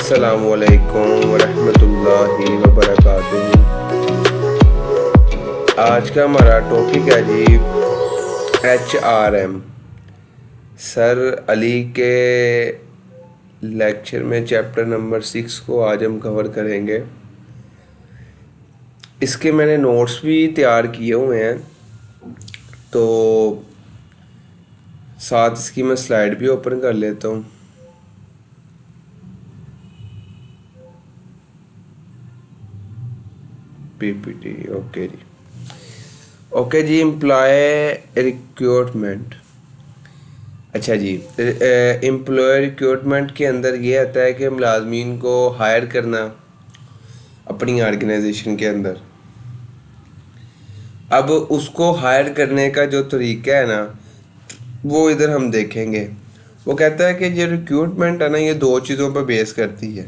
अस्सलामुअलैकुम वरहमतुल्लाहि वबरकातुहू। आज का हमारा टॉपिक है जी HRM। सर अली के लेक्चर में चैप्टर नंबर 6 को आज हम कवर करेंगे। इसके मैंने नोट्स भी तैयार किए हुए हैं, तो साथ इसकी मैं स्लाइड भी ओपन कर लेता हूँ। PPT ओके जी। ओके जी, एम्प्लॉय रिक्रूटमेंट। अच्छा जी, एम्प्लॉय रिक्रूटमेंट के अंदर ये आता है कि मुलाजमीन को हायर करना अपनी ऑर्गेनाइजेशन के अंदर। अब उसको हायर करने का जो तरीका है ना, वो इधर हम देखेंगे। वो कहता है कि ये रिक्रूटमेंट है ना, ये दो चीज़ों पर बेस करती है।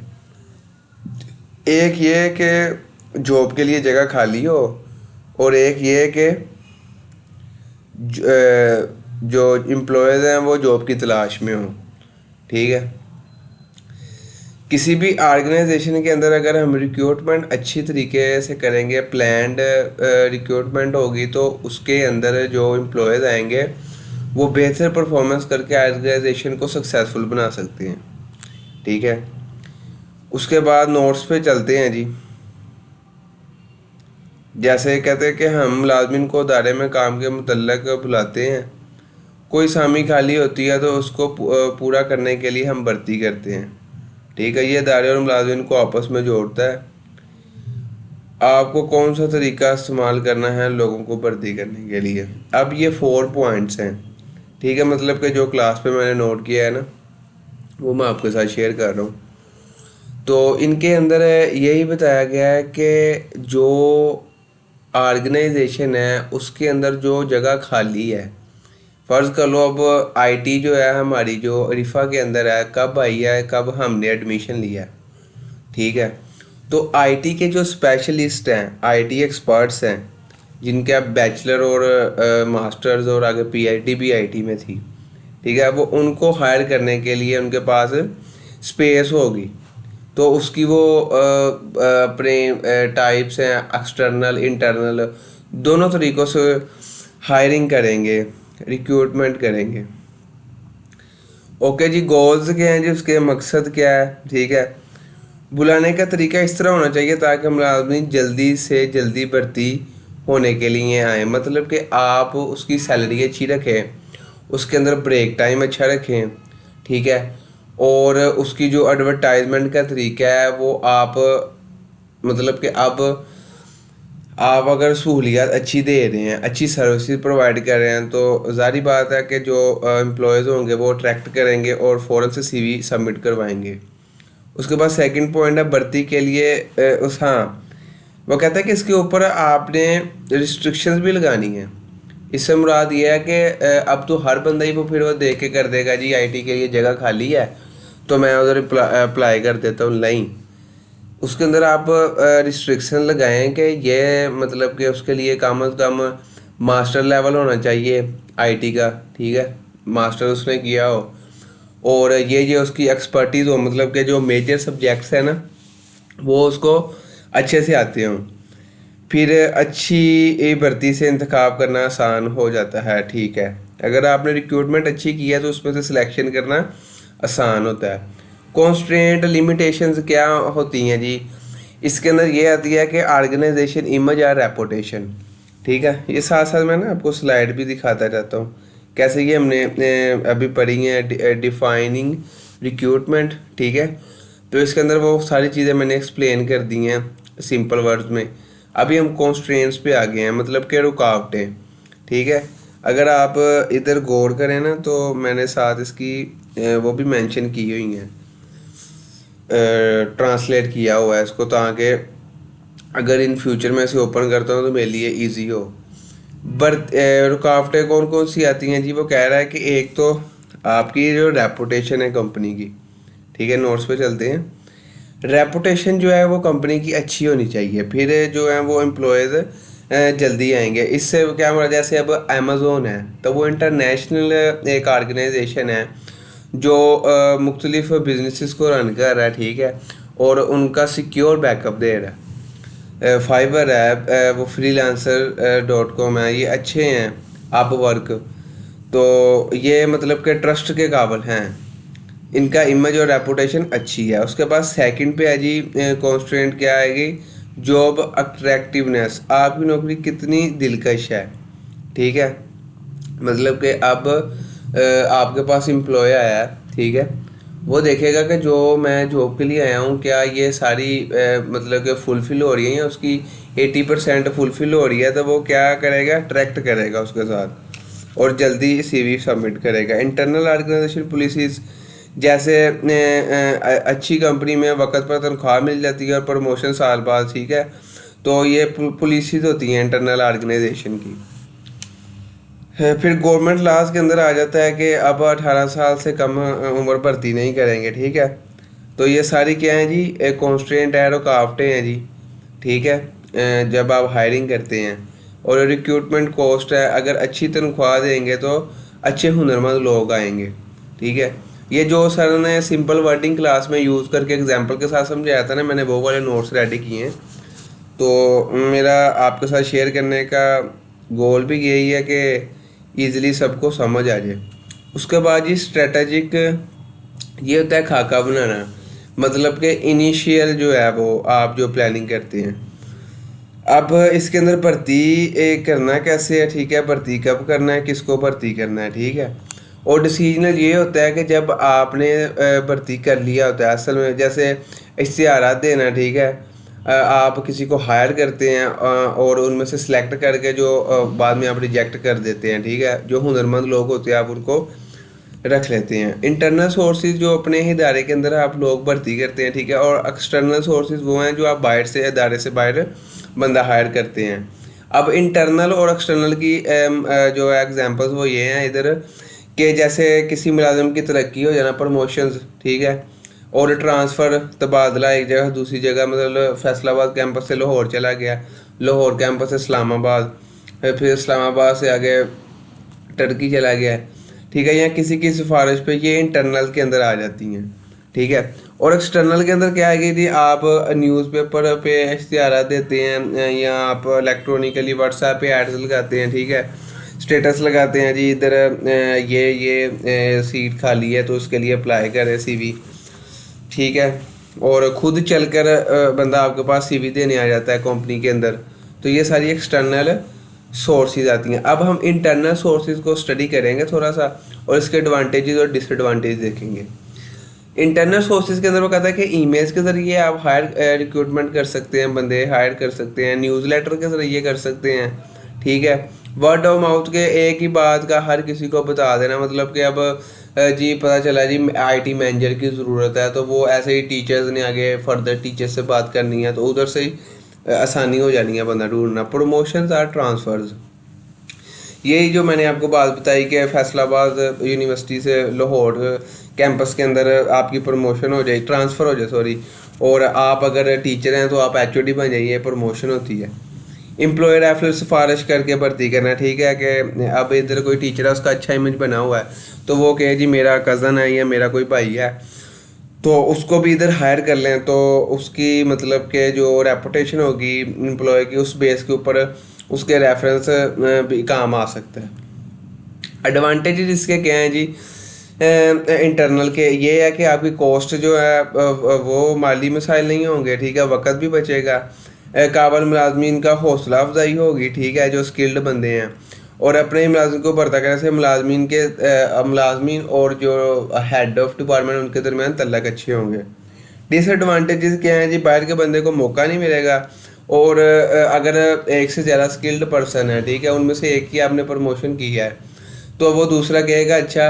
एक ये कि जॉब के लिए जगह खाली हो, और एक ये कि जो एम्प्लॉयज़ हैं वो जॉब की तलाश में हो। ठीक है, किसी भी ऑर्गेनाइजेशन के अंदर अगर हम रिक्रूटमेंट अच्छी तरीके से करेंगे, प्लान्ड रिक्रूटमेंट होगी, तो उसके अंदर जो एम्प्लॉयज़ आएंगे वो बेहतर परफॉर्मेंस करके ऑर्गेनाइजेशन को सक्सेसफुल बना सकते हैं। ठीक है, उसके बाद नोट्स पे चलते हैं जी। जैसे कहते हैं कि हम मुलाजमिन को अदारे में काम के मुतल्लक बुलाते हैं। कोई सामी खाली होती है तो उसको पूरा करने के लिए हम भर्ती करते हैं। ठीक है, ये अदारे और मुलाजमिन को आपस में जोड़ता है। आपको कौन सा तरीका इस्तेमाल करना है लोगों को भर्ती करने के लिए। अब ये 4 पॉइंट्स हैं। ठीक है, मतलब कि जो क्लास पे मैंने नोट किया है ना, वो मैं आपके साथ शेयर कर रहा हूँ। तो इनके अंदर यही बताया गया है कि जो ऑर्गेनाइजेशन है उसके अंदर जो जगह खाली है, फ़र्ज़ कर लो अब आईटी जो है हमारी, जो रिफ़ा के अंदर है, कब आई है, कब हमने एडमिशन लिया है। ठीक है, तो आईटी के जो स्पेशलिस्ट हैं, आईटी एक्सपर्ट्स हैं, जिनके अब बैचलर और मास्टर्स और आगे पीएचडी भी आईटी में थी। ठीक है, वो उनको हायर करने के लिए उनके पास स्पेस होगी, तो उसकी वो अपने टाइप्स हैं, एक्सटर्नल इंटरनल, दोनों तरीक़ों से हायरिंग करेंगे, रिक्रूटमेंट करेंगे। ओके जी, गोल्स क्या हैं जी, उसके मकसद क्या है। ठीक है, बुलाने का तरीका इस तरह होना चाहिए ताकि मुलाज़िम जल्दी से जल्दी भर्ती होने के लिए आए। मतलब कि आप उसकी सैलरी अच्छी रखें, उसके अंदर ब्रेक टाइम अच्छा रखें। ठीक है, और उसकी जो एडवर्टाइजमेंट का तरीका है वो आप, मतलब कि अब आप अगर सहूलियात अच्छी दे रहे हैं, अच्छी सर्विसेज प्रोवाइड कर रहे हैं, तो ज़ाहिर बात है कि जो एम्प्लॉयज़ होंगे वो अट्रैक्ट करेंगे और फ़ौरन से सीवी सबमिट करवाएंगे। उसके बाद सेकंड पॉइंट है भर्ती के लिए हाँ, वो कहता है कि इसके ऊपर आपने रिस्ट्रिक्शंस भी लगानी है। इससे मुराद ये है कि अब तो हर बंदा ही वो फिर वो देख के कर देगा जी आईटी के लिए जगह खाली है तो मैं उधर अप्लाई कर देता हूँ। नहीं, उसके अंदर आप रिस्ट्रिक्शन लगाएं कि ये मतलब कि उसके लिए कम अज़ कम मास्टर लेवल होना चाहिए आईटी का। ठीक है, मास्टर उसने किया हो, और ये उसकी एक्सपर्टीज़ हो, मतलब कि जो मेजर सब्जेक्ट्स हैं ना वो उसको अच्छे से आते हों। फिर अच्छी भर्ती से इंतखाब करना आसान हो जाता है। ठीक है, अगर आपने रिक्रूटमेंट अच्छी की है तो उसमें से सिलेक्शन करना आसान होता है। कॉन्स्ट्रेंट लिमिटेशंस क्या होती हैं जी, इसके अंदर ये आती है कि ऑर्गेनाइजेशन इमेज या रेपुटेशन। ठीक है, ये साथ साथ मैं ना आपको स्लाइड भी दिखाता जाता हूँ कैसे ये हमने अभी पढ़ी है, डिफाइनिंग रिक्रूटमेंट। ठीक है, तो इसके अंदर वो सारी चीज़ें मैंने एक्सप्लेन कर दी हैं सिंपल वर्ड्स में। अभी हम कॉन्स्ट्रेंट्स पे आ गए हैं, मतलब कि रुकावटें। ठीक है, अगर आप इधर गौर करें ना तो मैंने साथ इसकी वो भी मेंशन की हुई हैं, ट्रांसलेट किया हुआ है इसको, ताकि अगर इन फ्यूचर में इसे ओपन करता हूँ तो मेरे लिए ईजी हो। बट रुकावटें कौन कौन सी आती हैं जी, वो कह रहा है कि एक तो आपकी जो रेपुटेशन है कंपनी की। ठीक है, नोट्स पे चलते हैं। रेपुटेशन जो है वो कंपनी की अच्छी होनी चाहिए, फिर जो है वो एम्प्लॉयज़ जल्दी आएंगे। इससे क्या हमारा, जैसे अब अमेज़ोन है तो वो इंटरनेशनल एक ऑर्गेनाइजेशन है, जो मुख्तलिफ बिजनेसेस को रन कर रहा है, ठीक है, और उनका सिक्योर बैकअप दे रहा है। फाइवर है, वो freelancer.com है, ये अच्छे हैं। अपवर्क, तो ये मतलब कि ट्रस्ट के काबिल हैं, इनका इमेज और रेपुटेशन अच्छी है। उसके बाद सेकंड पे है जी, कॉन्स्ट्रेंट क्या आएगी, जॉब अट्रैक्टिवनेस, आपकी नौकरी कितनी दिलकश है, ठीक है। मतलब कि अब आपके पास एम्प्लॉय आया है, ठीक है, वो देखेगा कि जो मैं जॉब के लिए आया हूँ क्या ये सारी मतलब कि फुलफ़िल हो रही है या उसकी 80% फुलफ़िल हो रही है, तो वो क्या करेगा, अट्रैक्ट करेगा उसके साथ और जल्दी सीवी सबमिट करेगा। इंटरनल ऑर्गेनाइजेशन पॉलिसीज़, जैसे अच्छी कंपनी में वक्त पर तनख्वाह मिल जाती है और प्रमोशन साल बाद, ठीक है, तो ये पॉलिसीज़ होती हैं इंटरनल ऑर्गेनाइजेशन की। फिर गवर्नमेंट लॉज के अंदर आ जाता है कि अब 18 साल से कम उम्र भर्ती नहीं करेंगे, ठीक है। तो ये सारी क्या है जी, एक कॉन्स्ट्रेंट है, रुकावटें हैं जी, ठीक है, जब आप हायरिंग करते हैं। और रिक्रूटमेंट कॉस्ट है, अगर अच्छी तनख्वाह देंगे तो अच्छे हुनरमंद लोग आएंगे, ठीक है। ये जो सर ने सिंपल वर्डिंग क्लास में यूज़ करके एग्जांपल के साथ समझाया था ना, मैंने वो वाले नोट्स रेडी किए हैं। तो मेरा आपके साथ शेयर करने का गोल भी यही है कि ईज़िली सबको समझ आ जाए। उसके बाद ये स्ट्रेटजिक, ये होता है खाका बनाना, मतलब कि इनिशियल जो है वो आप जो प्लानिंग करते हैं। अब इसके अंदर भर्ती करना कैसे है, ठीक है, भर्ती कब करना है, किसको भर्ती करना है, ठीक है। और डिसीजनल ये होता है कि जब आपने भर्ती कर लिया होता है, असल में जैसे इश्तिहारात देना, ठीक है, आप किसी को हायर करते हैं और उनमें से सिलेक्ट करके जो बाद में आप रिजेक्ट कर देते हैं, ठीक है, जो हुनरमंद लोग होते हैं आप उनको रख लेते हैं। इंटरनल सोर्सेज जो अपने ही इदारे के अंदर आप लोग भर्ती करते हैं, ठीक है, और एक्सटर्नल सोर्सेज वो हैं जो आप बाहर से, इदारे से बाहर बंदा हायर करते हैं। अब इंटरनल और एक्सटर्नल की जो एग्जांपल्स वो ये हैं इधर, कि जैसे किसी मुलाजिम की तरक्की हो जाना, प्रमोशंस, ठीक है, और ट्रांसफ़र, तबादला एक जगह दूसरी जगह, मतलब फैसलाबाद कैंपस से लाहौर चला गया, लाहौर कैंपस से इस्लामाबाद, फिर इस्लामाबाद से आगे टर्की चला गया, ठीक है, या किसी की सिफारिश पे, ये इंटरनल के अंदर आ जाती हैं, ठीक है। और एक्सटर्नल के अंदर क्या आएगी जी, आप न्यूज़पेपर पे इश्तिहार देते हैं या आप इलेक्ट्रॉनिकली व्हाट्सएप पे एड्स लगाते हैं, ठीक है, स्टेटस लगाते हैं जी, इधर ये सीट खाली है तो उसके लिए अप्लाई करें सीवी, ठीक है, और ख़ुद चलकर बंदा आपके पास सीवी देने आ जाता है कंपनी के अंदर। तो ये सारी एक्सटर्नल सोर्सेज आती हैं। अब हम इंटरनल सोर्सेज को स्टडी करेंगे थोड़ा सा और इसके एडवांटेजेस और डिसएडवांटेज देखेंगे। इंटरनल सोर्सेज के अंदर वो कहता है कि ईमेल्स के ज़रिए आप हायर रिक्रूटमेंट कर सकते हैं, बंदे हायर कर सकते हैं, न्यूज़लेटर के ज़रिए कर सकते हैं, ठीक है, वर्ड ऑफ माउथ के एक ही बात का हर किसी को बता देना, मतलब कि अब जी पता चला जी आईटी मैनेजर की ज़रूरत है, तो वो ऐसे ही टीचर्स ने आगे फर्दर टीचर्स से बात करनी है तो उधर से ही आसानी हो जानी है बंदा ढूंढना। प्रमोशंस आर ट्रांसफ़र्स, यही जो मैंने आपको बात बताई कि फैसलाबाद यूनिवर्सिटी से लाहौर कैंपस के अंदर आपकी प्रमोशन हो जाए, ट्रांसफ़र हो जाए सॉरी, और आप अगर टीचर हैं तो आप एचओडी बन जाइए, प्रमोशन होती है। एम्प्लॉयर रेफरल सिफारिश करके भर्ती करना, ठीक है, कि अब इधर कोई टीचर है उसका अच्छा इमेज बना हुआ है तो वो कहे जी मेरा कज़न है या मेरा कोई भाई है तो उसको भी इधर हायर कर लें, तो उसकी मतलब कि जो रेपुटेशन होगी एम्प्लॉय की उस बेस के ऊपर उसके रेफरेंस भी काम आ सकता है। एडवांटेजेस इसके क्या हैं जी, इंटरनल के ये है कि आपकी कॉस्ट जो है वो माली मसाइल नहीं होंगे, ठीक है, वक्त भी बचेगा, काबिल मुलाजमीन का हौसला अफजाई होगी, ठीक है, जो स्किल्ड बंदे हैं, और अपने ही मुलाजिम को भर्ता करने से मुलाजमीन और जो हेड ऑफ डिपार्टमेंट उनके दरमियान तल्लक अच्छे होंगे। डिसएडवांटेजेस क्या हैं जी, बाहर के बंदे को मौका नहीं मिलेगा, और अगर एक से ज़्यादा स्किल्ड पर्सन है, ठीक है, उनमें से एक ही आपने प्रमोशन की है तो वो दूसरा कहेगा अच्छा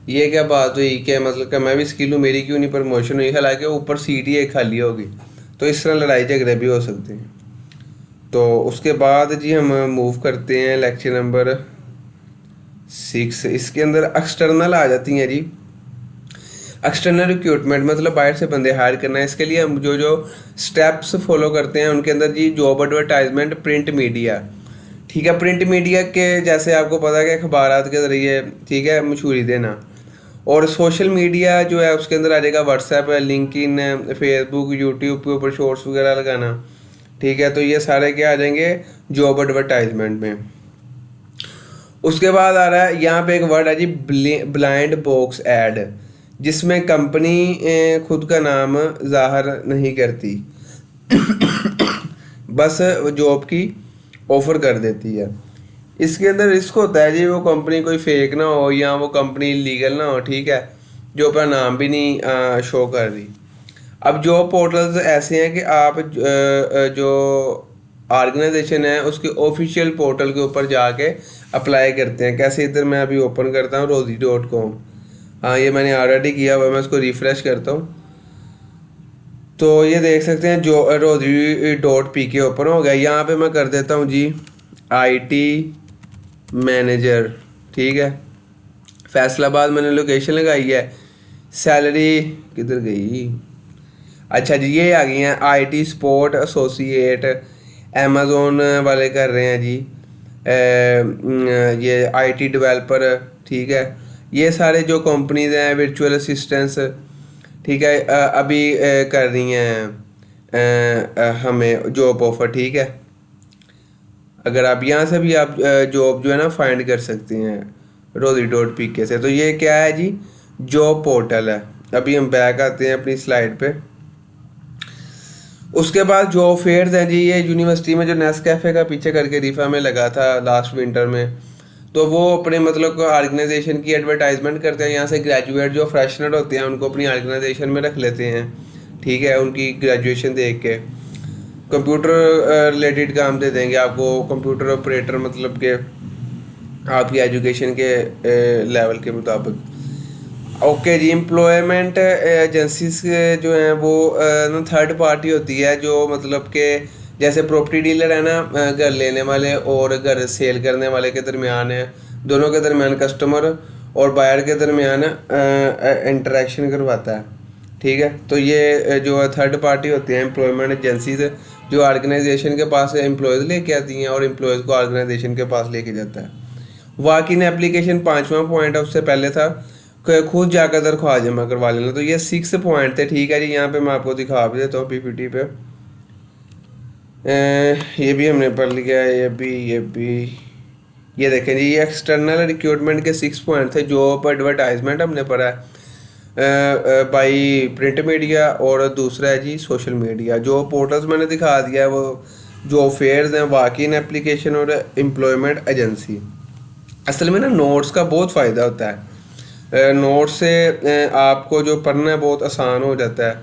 ये क्या बात हुई कि मतलब कि मैं भी स्किल हूँ मेरी क्यों नहीं प्रमोशन हुई, हालांकि ऊपर सीट ही एक खाली होगी, तो इस तरह लड़ाई झगड़े भी हो सकते हैं। तो उसके बाद जी हम मूव करते हैं लेक्चर नंबर 6, इसके अंदर एक्सटर्नल आ जाती हैं जी। एक्सटर्नल रिक्रूटमेंट मतलब बाहर से बंदे हायर करना है, इसके लिए हम जो जो स्टेप्स फॉलो करते हैं उनके अंदर जी जॉब एडवर्टाइजमेंट, प्रिंट मीडिया, ठीक है, प्रिंट मीडिया के जैसे आपको पता है कि अखबारात के ज़रिए, ठीक है, मशहूरी देना, और सोशल मीडिया जो है उसके अंदर आ जाएगा व्हाट्सएप है, लिंक्डइन है, फेसबुक, यूट्यूब के ऊपर शॉर्ट्स वगैरह लगाना, ठीक है। तो ये सारे क्या आ जाएंगे जॉब एडवर्टाइजमेंट में। उसके बाद आ रहा है यहाँ पे एक वर्ड है जी ब्लाइंड बॉक्स ऐड, जिसमें कंपनी खुद का नाम जाहिर नहीं करती, बस जॉब की ऑफर कर देती है। इसके अंदर रिस्क होता है जी, वो कंपनी कोई फेक ना हो या वो कंपनी लीगल ना हो, ठीक है, जो अपना नाम भी नहीं शो कर रही। अब जॉब पोर्टल्स ऐसे हैं कि आप जो ऑर्गेनाइजेशन है उसके ऑफिशियल पोर्टल के ऊपर जाके अप्लाई करते हैं। कैसे, इधर मैं अभी ओपन करता हूँ rozi.com। हाँ, ये मैंने ऑलरेडी किया हुआ है, मैं इसको रिफ़्रेश करता हूँ तो ये देख सकते हैं जो rozi.pk ओपन हो गया। यहाँ पे मैं कर देता हूँ जी IT मैनेजर, ठीक है, फैसलाबाद मैंने लोकेशन लगाई है। सैलरी किधर गई, अच्छा जी ये आ गई हैं IT सपोर्ट एसोसिएट, अमेज़ोन वाले कर रहे हैं जी, ये IT डेवलपर, ठीक है। ये सारे जो कंपनीज हैं वर्चुअल असिस्टेंट्स, ठीक है, अभी कर रही हैं हमें जॉब ऑफर, ठीक है। अगर आप यहाँ से भी आप जॉब जो है ना फाइंड कर सकते हैं rozi.pk से। तो ये क्या है जी, जॉब पोर्टल है। अभी हम बैक आते हैं अपनी स्लाइड पे। उसके बाद जॉब फेयर्स हैं जी, ये यूनिवर्सिटी में जो नेस्कैफे का पीछे करके रिफा में लगा था लास्ट विंटर में, तो वो अपने मतलब ऑर्गेनाइजेशन की एडवर्टाइजमेंट करते हैं। यहाँ से ग्रेजुएट जो फ्रेशनर होते हैं उनको अपनी ऑर्गेनाइजेशन में रख लेते हैं, ठीक है, उनकी ग्रेजुएशन देख के। कंप्यूटर रिलेटेड काम दे देंगे आपको, कंप्यूटर ऑपरेटर, मतलब कि आपकी एजुकेशन के लेवल के मुताबिक। ओके जी, एम्प्लॉयमेंट एजेंसीज जो हैं वो ना थर्ड पार्टी होती है, जो मतलब कि जैसे प्रॉपर्टी डीलर है ना, घर लेने वाले और घर सेल करने वाले के दरमियान है, दोनों के दरमियान कस्टमर और बायर के दरमियान इंटरेक्शन करवाता है, ठीक है। तो ये जो है थर्ड पार्टी होती हैं एम्प्लॉयमेंट एजेंसीज, जो ऑर्गेनाइजेशन के पास एम्प्लॉयज़ लेके आती हैं और एम्प्लॉयज़ को ऑर्गेनाइजेशन के पास लेके जाता है। वॉक इन एप्लीकेशन 5वां पॉइंट है, उससे पहले था कि खुद जाकर दरख्वास्त जमा करवा लेना। तो ये 6 पॉइंट थे, ठीक है जी। यहाँ पे मैं आपको दिखा भी देता हूँ PPT पे। ये भी हमने पढ़ लिया है, ये भी ये देखें जी, ये एक्सटर्नल रिक्रूटमेंट के 6 पॉइंट थे। जॉब एडवर्टाइजमेंट हमने पढ़ा है बाई प्रिंट मीडिया, और दूसरा है जी सोशल मीडिया। जो पोर्टल्स मैंने दिखा दिया है वो जो फेयर्स हैं, वॉक इन एप्लीकेशन और एम्प्लॉयमेंट एजेंसी। असल में ना नोट्स का बहुत फ़ायदा होता है। नोट्स से आपको जो पढ़ना है बहुत आसान हो जाता है,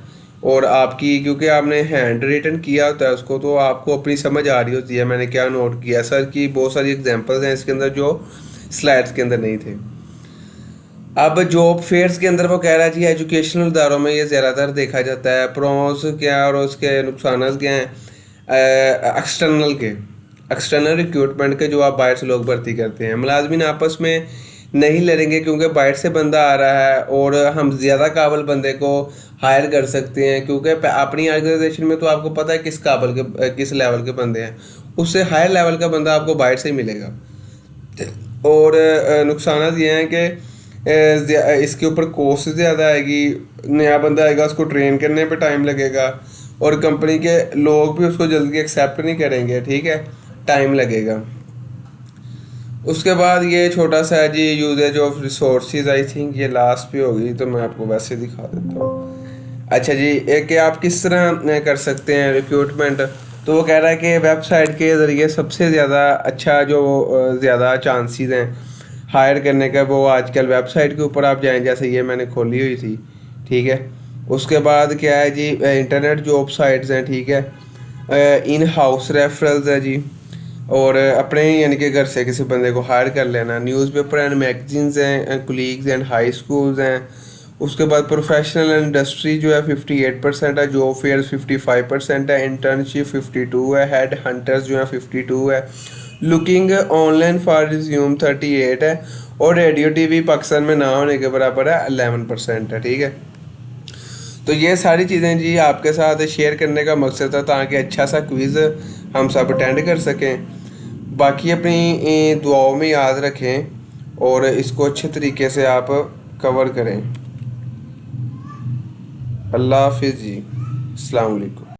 और आपकी क्योंकि आपने हैंड रिटन किया होता है उसको, तो आपको अपनी समझ आ रही होती है मैंने क्या नोट किया। सर की बहुत सारी एग्जांपल्स हैं इसके अंदर जो स्लाइड्स के अंदर नहीं थे। अब जॉब फेयर्स के अंदर वो कह रहा है जी एजुकेशनल इदारों में ये ज़्यादातर देखा जाता है। प्रोस क्या और उसके नुकसान क्या हैं एक्सटर्नल रिक्रूटमेंट के, जो आप बाहर से लोग भर्ती करते हैं। मुलाजमीन आपस में नहीं लड़ेंगे क्योंकि बाहर से बंदा आ रहा है और हम ज़्यादा काबिल बंदे को हायर कर सकते हैं, क्योंकि अपनी ऑर्गेनाइजेशन में तो आपको पता है किस लेवल के बंदे हैं, उससे हायर लेवल का बंदा आपको बाहर से ही मिलेगा। और नुकसान ये हैं कि इसके ऊपर कॉस्ट ज़्यादा आएगी, नया बंदा आएगा उसको ट्रेन करने पे टाइम लगेगा, और कंपनी के लोग भी उसको जल्दी एक्सेप्ट नहीं करेंगे, ठीक है, टाइम लगेगा। उसके बाद ये छोटा सा है जी uses of resources, I think ये लास्ट पे होगी, तो मैं आपको वैसे दिखा देता हूँ। अच्छा जी, एक कि आप किस तरह कर सकते हैं रिक्रूटमेंट, तो वो कह रहा है कि वेबसाइट के ज़रिए सबसे ज़्यादा अच्छा जो ज़्यादा चांसेस हैं हायर करने का, वो आजकल वेबसाइट के ऊपर आप जाएं, जैसे ये मैंने खोली हुई थी, ठीक है। उसके बाद क्या है जी, इंटरनेट जॉब साइट्स हैं, ठीक है, इन हाउस रेफरल्स है जी, और अपने यानी कि घर से किसी बंदे को हायर कर लेना। न्यूज़पेपर एंड मैगजीन्स हैं, कुलीग्स एंड हाई स्कूल्स हैं। उसके बाद प्रोफेशनल इंडस्ट्री जो है 58% है, जॉब फेयर्स 55% है, इंटर्नशिप 52 है, हेड हंटर्स जो है 52 है, लुकिंग ऑनलाइन फॉर रिज्यूम 38 है, और रेडियो TV पाकिस्तान में ना होने के बराबर है 11% है, ठीक है। तो ये सारी चीज़ें जी आपके साथ शेयर करने का मकसद था, ताकि अच्छा सा क्विज़ हम सब अटेंड कर सकें। बाकी अपनी दुआओं में याद रखें और इसको अच्छे तरीके से आप कवर करें। अल्लाह हाफिज़ जी, अस्सलाम वालेकुम।